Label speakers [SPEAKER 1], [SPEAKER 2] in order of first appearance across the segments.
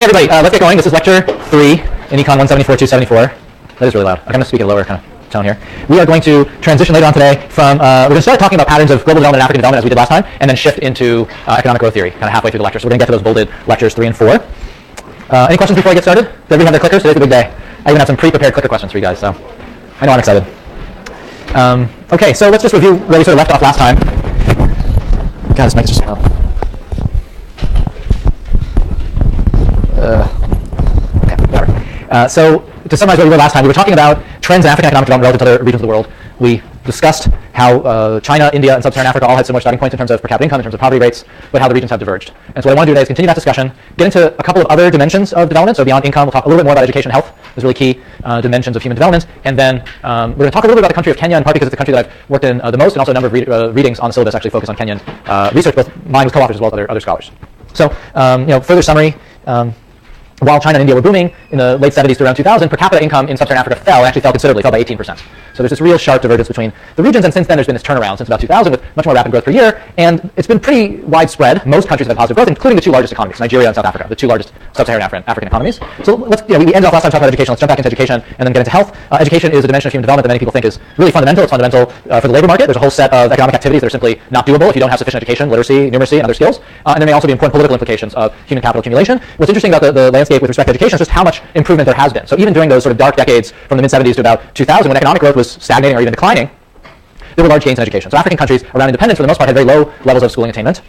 [SPEAKER 1] everybody, let's get going. This is lecture 3 in Econ 174-274. That is really loud. I'm going to speak at a lower kind of tone here. We are going to transition later on today from, we're going to start talking about patterns of global development and African development as we did last time, and then shift into economic growth theory kind of halfway through the lecture. So we're going to get to those bolded lectures 3 and 4. Any questions before I get started? Does everybody have their clickers? Today's a big day. I even have some pre-prepared clicker questions for you guys, so I know I'm excited. Okay, so let's just review where we sort of left off last time. God, this mic is just slow. So to summarize where we were last time, we were talking about trends in African economic development relative to other regions of the world. We discussed how China, India, and Sub-Saharan Africa all had similar starting points in terms of per capita income, in terms of poverty rates, but how the regions have diverged. And so what I want to do today is continue that discussion, get into a couple of other dimensions of development. So beyond income, we'll talk a little bit more about education and health. Those really key dimensions of human development. And then we're going to talk a little bit about the country of Kenya, in part because it's the country that I've worked in the most, and also a number of readings on the syllabus actually focus on Kenyan research, both mine with co-authors as well as other scholars. So further summary. While China and India were booming in the late 70s to around 2000, per capita income in Sub-Saharan Africa actually fell considerably, fell by 18%. So there's this real sharp divergence between the regions, and since then there's been this turnaround since about 2000 with much more rapid growth per year, and it's been pretty widespread. Most countries have had positive growth, including the two largest economies, Nigeria and South Africa, the two largest Sub-Saharan African economies. So let's, we ended off last time talking about education. Let's jump back into education and then get into health. Education is a dimension of human development that many people think is really fundamental. It's fundamental for the labor market. There's a whole set of economic activities that are simply not doable if you don't have sufficient education, literacy, numeracy, and other skills. And there may also be important political implications of human capital accumulation. What's interesting about the landscape with respect to education is just how much improvement there has been. So even during those sort of dark decades from the mid-70s to about 2000, when economic growth was stagnating or even declining, there were large gains in education. So African countries around independence, for the most part, had very low levels of schooling attainment.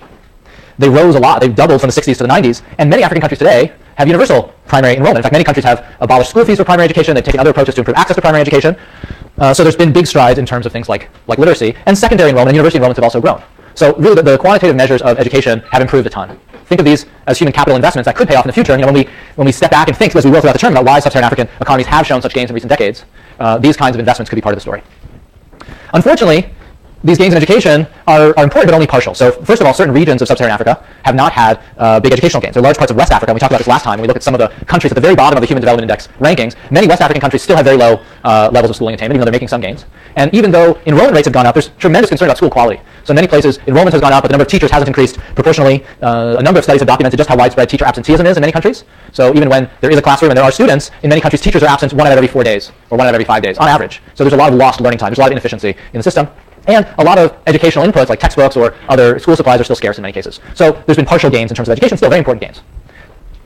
[SPEAKER 1] They rose a lot. They've doubled from the 60s to the 90s. And many African countries today have universal primary enrollment. In fact, many countries have abolished school fees for primary education. They've taken other approaches to improve access to primary education. So there's been big strides in terms of things like literacy. And secondary enrollment and university enrollments have also grown. So really the quantitative measures of education have improved a ton. Think of these as human capital investments that could pay off in the future. And when we step back and think, as we will throughout the term, about why Sub-Saharan African economies have shown such gains in recent decades, these kinds of investments could be part of the story. Unfortunately, these gains in education are important, but only partial. So first of all, certain regions of Sub-Saharan Africa have not had big educational gains. There are large parts of West Africa, and we talked about this last time, when we look at some of the countries at the very bottom of the Human Development Index rankings. Many West African countries still have very low levels of schooling attainment, even though they're making some gains. And even though enrollment rates have gone up, there's tremendous concern about school quality. So in many places, enrollment has gone up, but the number of teachers hasn't increased proportionally. A number of studies have documented just how widespread teacher absenteeism is in many countries. So even when there is a classroom and there are students, in many countries, teachers are absent 1 out of every 4 days, or 1 out of every 5 days, on average. So there's a lot of lost learning time. There's a lot of inefficiency in the system. And a lot of educational inputs, like textbooks or other school supplies, are still scarce in many cases. So there's been partial gains in terms of education, still very important gains.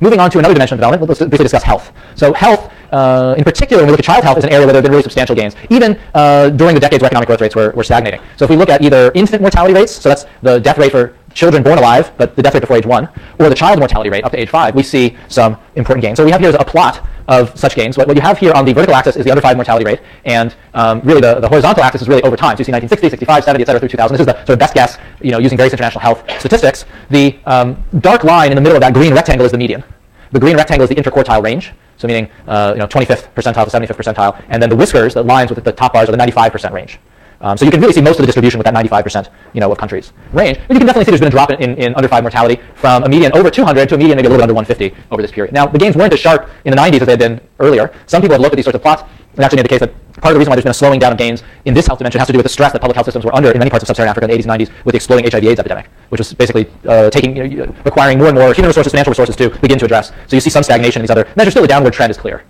[SPEAKER 1] Moving on to another dimension of development, let's briefly discuss health. So health, in particular, when we look at child health, is an area where there have been really substantial gains, even during the decades where economic growth rates were stagnating. So if we look at either infant mortality rates, so that's the death rate for children born alive, but the death rate before age 1, or the child mortality rate up to age 5, we see some important gains. So what we have here is a plot of such gains. What you have here on the vertical axis is the under 5 mortality rate, and really the horizontal axis is really over time. So you see 1960, 65, 70, et cetera, through 2000. This is the sort of best guess, using various international health statistics. The dark line in the middle of that green rectangle is the median. The green rectangle is the interquartile range, so meaning 25th percentile to 75th percentile, and then the whiskers, the lines with the top bars, are the 95% range. So you can really see most of the distribution with that 95% of countries range. But you can definitely see there's been a drop in under 5 mortality from a median over 200 to a median maybe a little bit under 150 over this period. Now, the gains weren't as sharp in the 90s as they had been earlier. Some people have looked at these sorts of plots and actually made the case that part of the reason why there's been a slowing down of gains in this health dimension has to do with the stress that public health systems were under in many parts of Sub-Saharan Africa in the 80s and 90s with the exploding HIV/AIDS epidemic, which was basically requiring more and more human resources, financial resources to begin to address. So you see some stagnation in these other measures. Still, the downward trend is clear.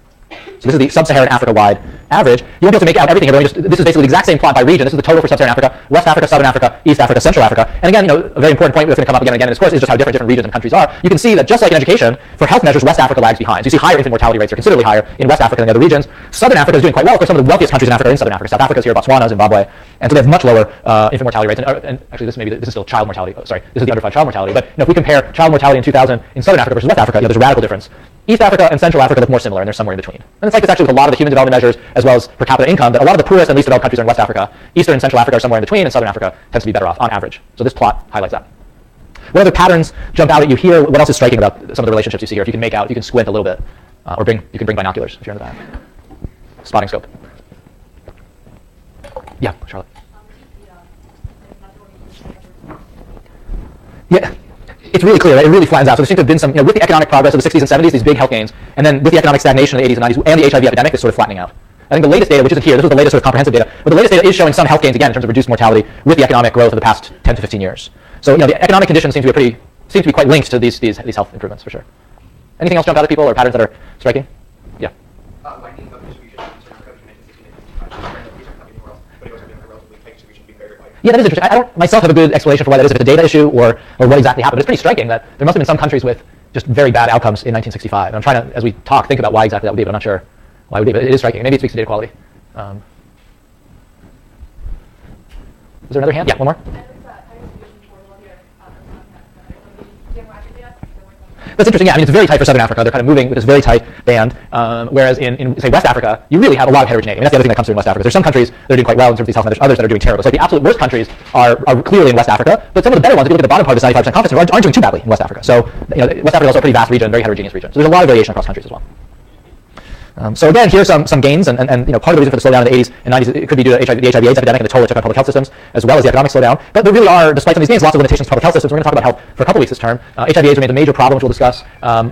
[SPEAKER 1] So this is the Sub-Saharan Africa-wide average. You won't be able to make out everything here. This is basically the exact same plot by region. This is the total for Sub-Saharan Africa, West Africa, Southern Africa, East Africa, Central Africa. And again, a very important point that's going to come up again and again in this course is just how different regions and countries are. You can see that just like in education, for health measures, West Africa lags behind. So you see higher infant mortality rates are considerably higher in West Africa than the other regions. Southern Africa is doing quite well. Of course, some of the wealthiest countries in Africa are in Southern Africa. South Africa is here, Botswana, Zimbabwe. And so they have much lower infant mortality rates. And actually, this is still child mortality. This is the under 5 child mortality. But if we compare child mortality in 2000 in Southern Africa versus West Africa, there's a radical difference. East Africa and Central Africa look more similar, and they're somewhere in between. And it's like this actually with a lot of the human development measures, as well as per capita income, that a lot of the poorest and least developed countries are in West Africa. Eastern and Central Africa are somewhere in between, and Southern Africa tends to be better off on average. So this plot highlights that. What other patterns jump out at you here? What else is striking about some of the relationships you see here? If you can make out, you can squint a little bit, or you can bring binoculars if you're in the back. Spotting scope. Yeah, Charlotte. Yeah. It's really clear, right? It really flattens out. So there seems to have been some, with the economic progress of the 60s and 70s, these big health gains, and then with the economic stagnation of the 80s and 90s, and the HIV epidemic, it's sort of flattening out. I think the latest data, which isn't here, this was the latest sort of comprehensive data, but the latest data is showing some health gains again in terms of reduced mortality with the economic growth of the past 10 to 15 years. So the economic conditions seem to be quite linked to these health improvements for sure. Anything else jump out at people or patterns that are striking? Yeah.
[SPEAKER 2] Widening of distribution in Eastern Africa between 1960 and 1965. These are not like but it goes from being like a relatively tight distribution being very wide.
[SPEAKER 1] Yeah, that is interesting. I don't myself have a good explanation for why that is, if it's a data issue or what exactly happened. But it's pretty striking that there must have been some countries with just very bad outcomes in 1965. And I'm trying to, as we talk, think about why exactly that would be, but I'm not sure why it would be. But it is striking. Maybe it speaks to data quality. Is there another hand? Yeah, one more. That's interesting. Yeah, I mean, it's very tight for Southern Africa. They're kind of moving with this very tight band, whereas in say, West Africa, you really have a lot of heterogeneity. I mean, that's the other thing that comes through in West Africa. There's some countries that are doing quite well in terms of these health measures, others that are doing terrible. So like the absolute worst countries are clearly in West Africa, but some of the better ones, if you look at the bottom part of this 95% confidence, aren't doing too badly in West Africa. So West Africa is also a pretty vast region, very heterogeneous region. So there's a lot of variation across countries as well. So again, here's some gains, and part of the reason for the slowdown in the 80s and 90s, it could be due to the HIV/AIDS epidemic and the toll it took on public health systems, as well as the economic slowdown. But there really are, despite some of these gains, lots of limitations to public health systems. We're going to talk about health for a couple weeks this term. HIV/AIDS remains a major problem, which we'll discuss.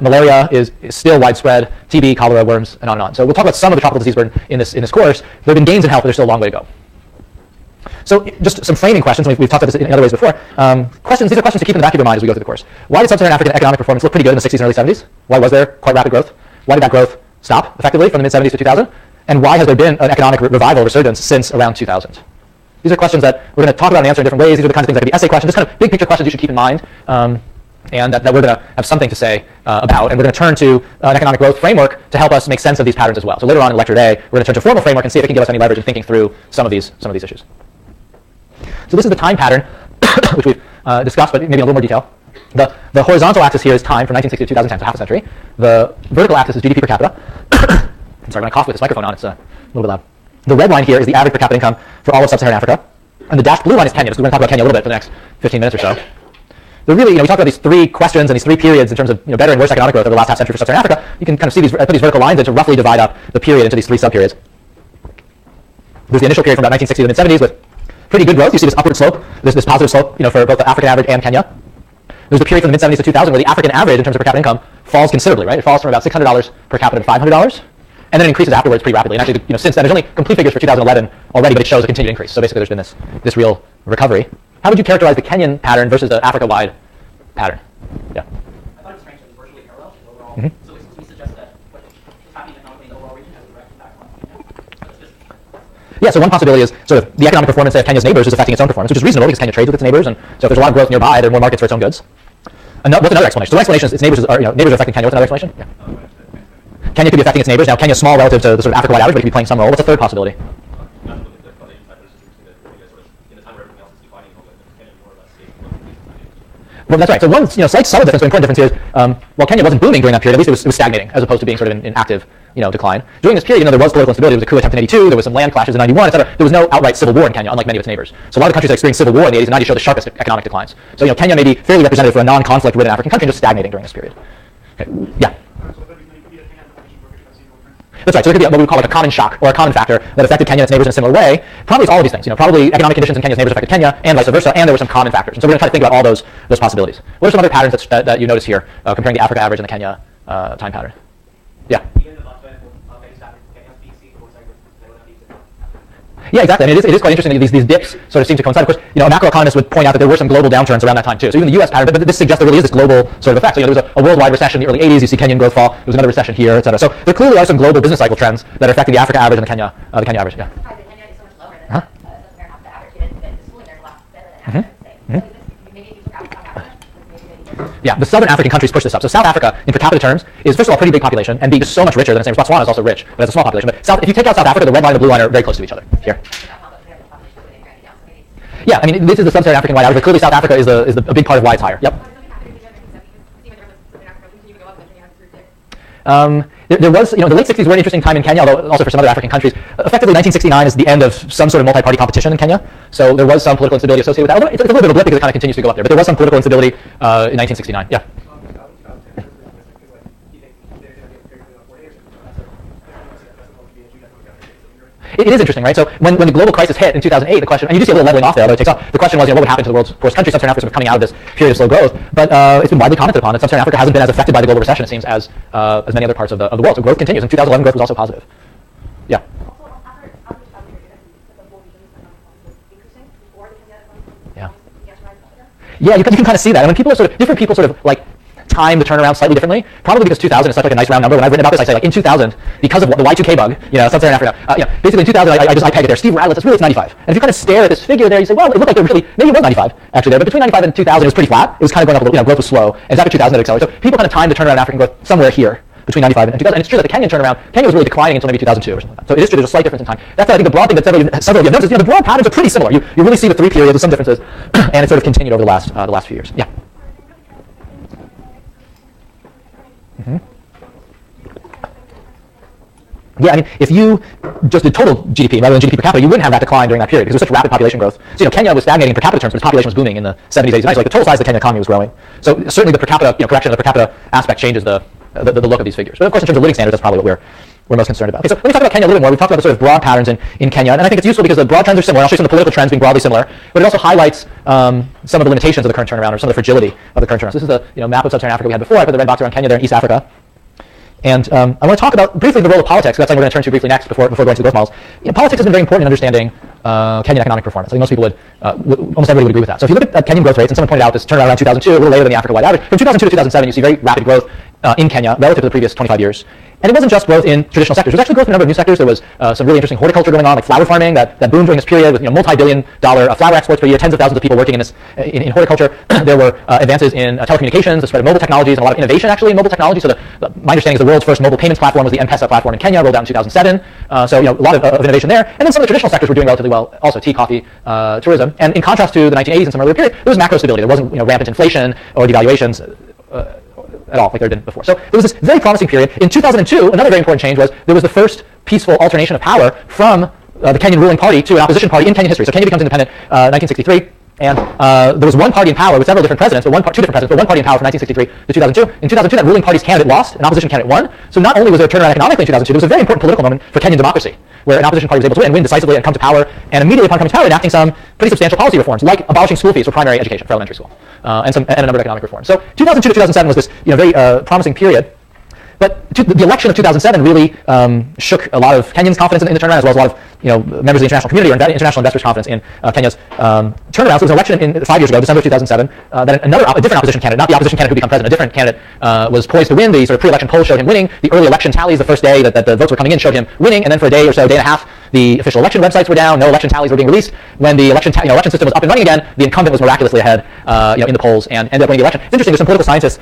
[SPEAKER 1] Malaria is still widespread. TB, cholera, worms, and on and on. So we'll talk about some of the tropical disease burden in this course. There have been gains in health, but there's still a long way to go. So just some framing questions. We've talked about this in other ways before. Questions. These are questions to keep in the back of your mind as we go through the course. Why did sub-Saharan African economic performance look pretty good in the 60s and early 70s? Why was there quite rapid growth? Why did that growth stop effectively from the mid-70s to 2000? And why has there been an economic revival, resurgence since around 2000? These are questions that we're going to talk about and answer in different ways. These are the kinds of things that could be essay questions, just kind of big picture questions you should keep in mind, and that we're going to have something to say about. And we're going to turn to an economic growth framework to help us make sense of these patterns as well. So later on in lecture day, we're going to turn to a formal framework and see if it can give us any leverage in thinking through some of these issues. So this is the time pattern, which we've discussed, but maybe in a little more detail. The horizontal axis here is time from 1960 to 2010, so half a century. The vertical axis is GDP per capita. Sorry, when I cough with this microphone on, it's a little bit loud. The red line here is the average per capita income for all of sub-Saharan Africa. And the dashed blue line is Kenya, so we're going to talk about Kenya a little bit for the next 15 minutes or so. They're really, we talked about these three questions and these three periods in terms of better and worse economic growth over the last half century for sub-Saharan Africa. You can kind of see these, put these vertical lines in to roughly divide up the period into these three sub-periods. There's the initial period from about 1960 to the mid-70s with pretty good growth. You see this upward slope, this positive slope, for both the African average and Kenya. There's the period from the mid-70s to 2000 where the African average in terms of per capita income falls considerably, right? It falls from about $600 per capita to $500, and then it increases afterwards pretty rapidly. And actually, since then, there's only complete figures for 2011 already, but it shows a continued increase. So basically, there's been this real recovery. How would you characterize the Kenyan pattern versus the Africa-wide pattern? Yeah.
[SPEAKER 3] I thought it was strange that it was virtually parallel overall.
[SPEAKER 1] Mm-hmm.
[SPEAKER 3] So it seems to suggest that what is happening economically in the overall region has a direct impact on Kenya. So it's just
[SPEAKER 1] Yeah, so one possibility is sort of the economic performance of Kenya's neighbors is affecting its own performance, which is reasonable because Kenya trades with its neighbors, and so if there's a lot of growth nearby, there are more markets for its own goods. What's another explanation? So one explanation is its neighbors are affecting Kenya. What's another explanation? Yeah. Kenya could be affecting its neighbors. Now, Kenya's small relative to the sort of Africa-wide average, but it could be playing some role. What's the third possibility? Well, that's right. So one slight subtle difference, but important difference here is, while Kenya wasn't booming during that period, at least it was stagnating as opposed to being sort of in active decline. During this period, there was political instability. There was a coup attempt in 82. There was some land clashes in 91, etc. There was no outright civil war in Kenya, unlike many of its neighbors. So a lot of countries that experienced civil war in the 80s and 90s showed the sharpest economic declines. So Kenya may be fairly representative for a non-conflict ridden African country, just stagnating during this period. Okay. Yeah. That's right. So there could be what we would call like a common shock or a common factor that affected Kenya and its neighbors in a similar way. Probably it's all of these things. Probably economic conditions in Kenya's neighbors affected Kenya and vice versa, and there were some common factors. And so we're going to try to think about all those possibilities. What are some other patterns that you notice here comparing the Africa average and the Kenya time pattern? Yeah. Yeah, exactly. I mean, it is quite interesting that these dips sort of seem to coincide. Of course, a macroeconomist would point out that there were some global downturns around that time too. So even the U.S. pattern, but this suggests there really is this global sort of effect. So there was a worldwide recession in the early 80s. You see Kenyan growth fall. There was another recession here, et cetera. So there clearly are some global business cycle trends that are affecting the Africa average and the Kenya average. Yeah.
[SPEAKER 4] Hi, the Kenya is so much lower than Sub-Saharan Africa average. The schooling there is a lot better than Africa, I would say. So maybe if you took out South Africa, maybe.
[SPEAKER 1] Yeah, the southern African countries push this up. So South Africa, in per capita terms, is first of all a pretty big population and being just so much richer than its neighbors. Botswana is also rich, but it's a small population. But if you take out South Africa, the red line and the blue line are very close to each other. Here. Yeah, I mean, this is the sub-Saharan African wide average, but clearly South Africa is a big part of why it's higher. Yep. There was, the late 60s were an interesting time in Kenya, although also for some other African countries. Effectively, 1969 is the end of some sort of multi-party competition in Kenya. So there was some political instability associated with that. Although it's a little bit of a blip because it kind of continues to go up there. But there was some political instability in 1969. Yeah. It is interesting, right? So when the global crisis hit in 2008, the question, and you do see a little leveling off there, although it takes off. The question was, what would happen to the world's poorest countries? Sub-Saharan Africa sort of coming out of this period of slow growth, but it's been widely commented upon that Sub-Saharan Africa hasn't been as affected by the global recession, it seems, as many other parts of the world. So growth continues. In 2011, growth was also positive. Yeah. Yeah. Yeah, you can kind of see that. And when people are different people sort of like time the turnaround slightly differently, probably because 2000 is such like a nice round number. When I've written about this, I say like in 2000, because of the Y2K bug, sub-Saharan Africa, basically in 2000, I peg it there. Steve Radlitz, it's really 95. And if you kind of stare at this figure there, you say, well, it looked like maybe it was 95 actually there, but between 95 and 2000 it was pretty flat. It was kind of going up a little, growth was slow, and it's after 2000 that it accelerated. So people kind of timed the turnaround in African growth somewhere here between 95 and 2000. And it's true that the Kenyan turnaround, Kenya was really declining until maybe 2002 or something like that. So it is true there's a slight difference in time. That's I think the broad thing that several of you have noticed is, the broad patterns are pretty similar. You really see the three periods with some differences, and it sort of continued over the last few years. Yeah. Yeah, I mean, if you just did total GDP rather than GDP per capita, you wouldn't have that decline during that period because there was such rapid population growth. So, Kenya was stagnating in per capita terms, but its population was booming in the 70s, 80s, 90s. Like the total size of the Kenyan economy was growing. So certainly the per capita, correction of the per capita aspect changes the look of these figures. But of course, in terms of living standards, that's probably what we're most concerned about. Okay, so let me talk about Kenya a little bit more. We've talked about the sort of broad patterns in Kenya, and I think it's useful because the broad trends are similar. I'll show you some of the political trends being broadly similar, but it also highlights some of the limitations of the current turnaround or some of the fragility of the current turnaround. So this is the map of sub-Saharan Africa we had before. I put the red box around Kenya there in East Africa. And I want to talk about briefly the role of politics. That's something we're going to turn to briefly next before going to the growth models. Politics has been very important in understanding Kenyan economic performance. I think most people almost everybody would agree with that. So if you look at Kenyan growth rates, and someone pointed out this turnaround around 2002, a little later than the Africa-wide average, from 2002 to 2007, you see very rapid growth in Kenya relative to the previous 25 years. And it wasn't just growth in traditional sectors. There was actually growth in a number of new sectors. There was some really interesting horticulture going on, like flower farming, that boomed during this period with multi-billion-dollar flower exports per year, tens of thousands of people working in this in horticulture. There were advances in telecommunications, the spread of mobile technologies, and a lot of innovation actually in mobile technology. So my understanding is the world's first mobile payments platform was the M-Pesa platform in Kenya, rolled out in 2007. So a lot of innovation there. And then some of the traditional sectors were doing relatively well, also tea, coffee, tourism. And in contrast to the 1980s and some earlier period, there was macro stability. There wasn't rampant inflation or devaluations at all, like there had been before. So there was this very promising period. In 2002, another very important change was there was the first peaceful alternation of power from the Kenyan ruling party to an opposition party in Kenyan history. So Kenya becomes independent 1963, and there was one party in power with several different presidents, but two different presidents, but one party in power from 1963 to 2002. In 2002, that ruling party's candidate lost, an opposition candidate won. So not only was there a turnaround economically in 2002, there was a very important political moment for Kenyan democracy, where an opposition party was able to win decisively and come to power, and immediately upon coming to power, enacting some pretty substantial policy reforms, like abolishing school fees for primary education, for elementary school, and a number of economic reforms. So 2002 to 2007 was this very promising period. But the election of 2007 really shook a lot of Kenyans' confidence in the turnaround, as well as a lot of members of the international community or international investors' confidence in Kenya's turnaround. So there was an election 5 years ago, December 2007, that a different opposition candidate, not the opposition candidate who became president, a different candidate was poised to win. The sort of pre-election polls showed him winning. The early election tallies the first day that the votes were coming in showed him winning, and then for a day or so, day and a half, the official election websites were down. No election tallies were being released. When the election system was up and running again, the incumbent was miraculously ahead in the polls and ended up winning the election. It's interesting. There's some political scientists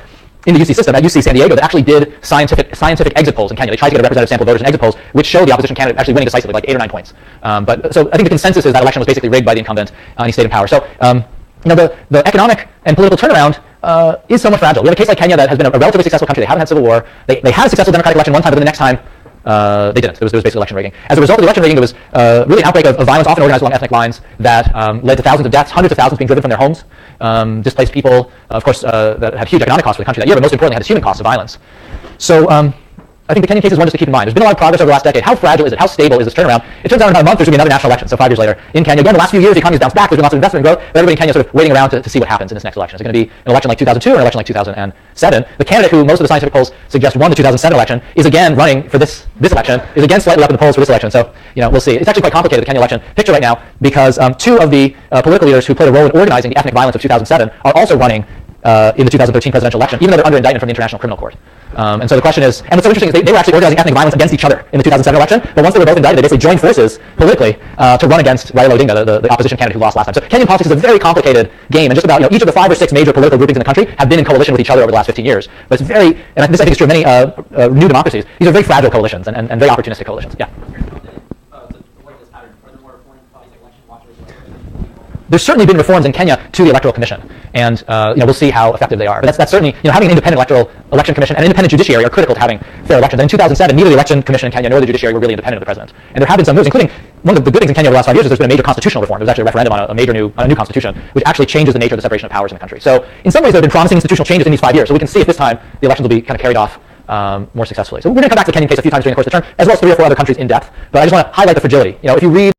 [SPEAKER 1] in the UC system at UC San Diego that actually did scientific exit polls in Kenya. They tried to get a representative sample of voters in exit polls, which showed the opposition candidate actually winning decisively, like 8 or 9 points. So I think the consensus is that election was basically rigged by the incumbent, and he stayed in power. So the economic and political turnaround is somewhat fragile. We have a case like Kenya that has been a relatively successful country. They haven't had civil war. They had a successful democratic election one time, but then the next time they didn't. There was basically election rigging. As a result of the election rigging, there was really an outbreak of violence, often organized along ethnic lines, that led to thousands of deaths, hundreds of thousands being driven from their homes, displaced people, of course, that had huge economic costs for the country that year, but most importantly had human costs of violence. So I think the Kenyan case is one just to keep in mind. There's been a lot of progress over the last decade. How fragile is it? How stable is this turnaround? It turns out in about a month there's going to be another national election, so 5 years later in Kenya. Again, the last few years the economy has bounced back. There's been lots of investment and growth, but everybody in Kenya is sort of waiting around to see what happens in this next election. Is it going to be an election like 2002 or an election like 2007? The candidate who most of the scientific polls suggest won the 2007 election is again running for this election, is again slightly up in the polls for this election. So we'll see. It's actually quite complicated, the Kenya election picture right now, because two of the political leaders who played a role in organizing the ethnic violence of 2007 are also running in the 2013 presidential election, even though they're under indictment from the International Criminal Court. And so the question is, and what's so interesting is they were actually organizing ethnic violence against each other in the 2007 election, but once they were both indicted, they basically joined forces politically to run against Raila Odinga, the opposition candidate who lost last time. So Kenyan politics is a very complicated game, and just about each of the 5 or 6 major political groupings in the country have been in coalition with each other over the last 15 years. But it's very, and this I think is true of many new democracies, these are very fragile coalitions and very opportunistic coalitions. Yeah. There's certainly been reforms in Kenya to the Electoral Commission, and we'll see how effective they are. But that's certainly, having an independent election commission and an independent judiciary are critical to having fair elections. And in 2007, neither the election commission in Kenya nor the judiciary were really independent of the president. And there have been some moves, including one of the good things in Kenya over the last 5 years is there's been a major constitutional reform. There was actually a referendum on a new constitution, which actually changes the nature of the separation of powers in the country. So in some ways, there have been promising institutional changes in these 5 years. So we can see if this time the elections will be kind of carried off more successfully. So we're going to come back to the Kenyan case a few times during the course of the term, as well as 3 or 4 other countries in depth. But I just want to highlight the fragility. If you read